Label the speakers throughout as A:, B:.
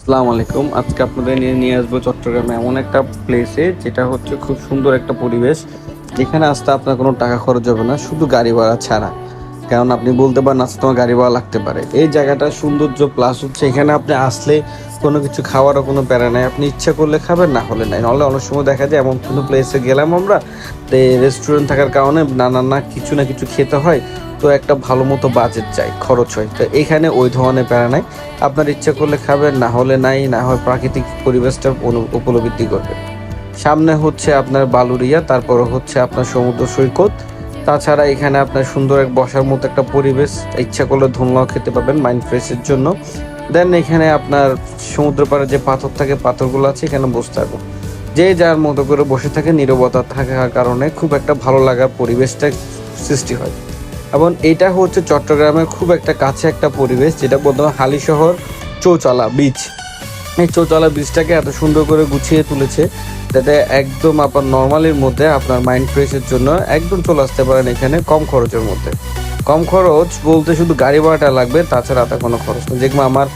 A: আসসালামু আলাইকুম। আজকে আপনাদের নিয়ে আসবো চট্টগ্রামে এমন একটা প্লেসে যেটা হচ্ছে খুব সুন্দর একটা পরিবেশ, যেখানে আসতে আপনার কোনো টাকা খরচ হবে না, শুধু গাড়ি ভাড়া ছাড়া। কারণ আপনি বলতে পারেন আজকে তোমার গাড়ি ভাড়া লাগতে পারে। এই জায়গাটার সৌন্দর্য প্লাস হচ্ছে এখানে আপনি আসলে কোনো কিছু খাওয়ারও কোনো প্যারা নাই, আপনি ইচ্ছা করলে খাবেন, না হলে নাই। নাহলে অনেক সময় দেখা যায় এমন কোনো প্লেসে গেলাম আমরা, তো রেস্টুরেন্ট থাকার কারণে না কিছু খেতে হয়, তো একটা ভালো মতো বাজেট চাই, খরচ হয়। তো এখানে ওই ধরনের প্যারা নাই, আপনার ইচ্ছা করলে খাবেন, না হলে নাই, না হয় প্রাকৃতিক পরিবেশটা উপলব্ধি করবেন। সামনে হচ্ছে আপনার বালুরিয়া, তারপরে হচ্ছে আপনার সমুদ্র সৈকত। তাছাড়া এখানে আপনার সুন্দর এক বসার মতো একটা পরিবেশ, ইচ্ছা করলে ধোঁয়াও খেতে পাবেন মাইন্ড ফ্রেশের জন্য। দেন এখানে আপনার সমুদ্র পাড়ে যে পাথর থাকে, পাথরগুলো আছে, এখানে বসতে পারবেন। যে যার মতো করে বসে থাকে, নীরবতা থাকার কারণে খুব একটা ভালো লাগার পরিবেশটা সৃষ্টি হয়। এবং এটা হচ্ছে চট্টগ্রামের খুব একটা কাছে একটা পরিবেশ, যেটা বলতে হয় হালিশহর চৌচালা বিচ। এই চৌচালা বিচটাকে এত সুন্দর করে গুছিয়ে তুলেছে, যাতে একদম আপনার নর্মালির মধ্যে আপনার মাইন্ড ফ্রেশের জন্য একদম চলে আসতে পারেন এখানে কম খরচের মধ্যে। কম খরচ বলতে শুধু গাড়ি ভাড়াটা লাগবে, তাছাড়া তার কোনো খরচ নেই। যেরকম আমার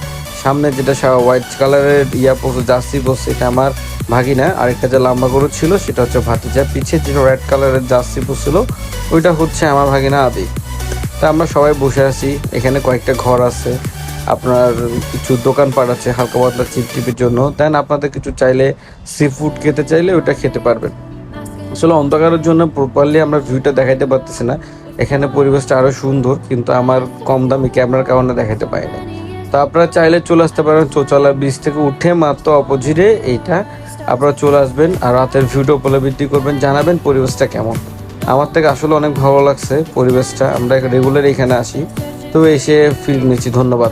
A: সামনে যেটা হোয়াইট কালারের পরছে, জার্সি পরছে, এটা আমার ভাগিনা। আরেকটা যে লম্বা গরু ছিল সেটা হচ্ছে ভাতিজা। পিছিয়ে যেটা রেড কালারের জার্সি পরছিল ওইটা হচ্ছে আমার ভাগিনা আদি। তা আমরা সবাই বসে আছি, এখানে কয়েকটা ঘর আছে, আপনার কিছু দোকানপাট আছে হালকা পাতলা চিপ টিপের জন্য। দেন আপনাদের কিছু চাইলে সি ফুড খেতে চাইলে ওইটা খেতে পারবেন। আসলে অন্ধকারের জন্য প্রপারলি আমরা ভিউটা দেখাইতে পারতেছি না। এখানে পরিবেশটা আরো সুন্দর, কিন্তু আমার কম দামি ক্যামেরার কারণে দেখাতে পাই না। তো আপনারা চাইলে চলে আসতে পারেন চৌচালা বিচ থেকে উঠে মাত্র অপোজিটে এইটা, আপনারা চলে আসবেন আর রাতের ভিউটা উপলব্ধি করবেন, জানাবেন পরিবেশটা কেমন। আমার থেকে আসলে অনেক ভালো লাগছে পরিবেশটা, আমরা রেগুলার এখানে আসি, তো এসে ফিল নিচ্ছি। ধন্যবাদ।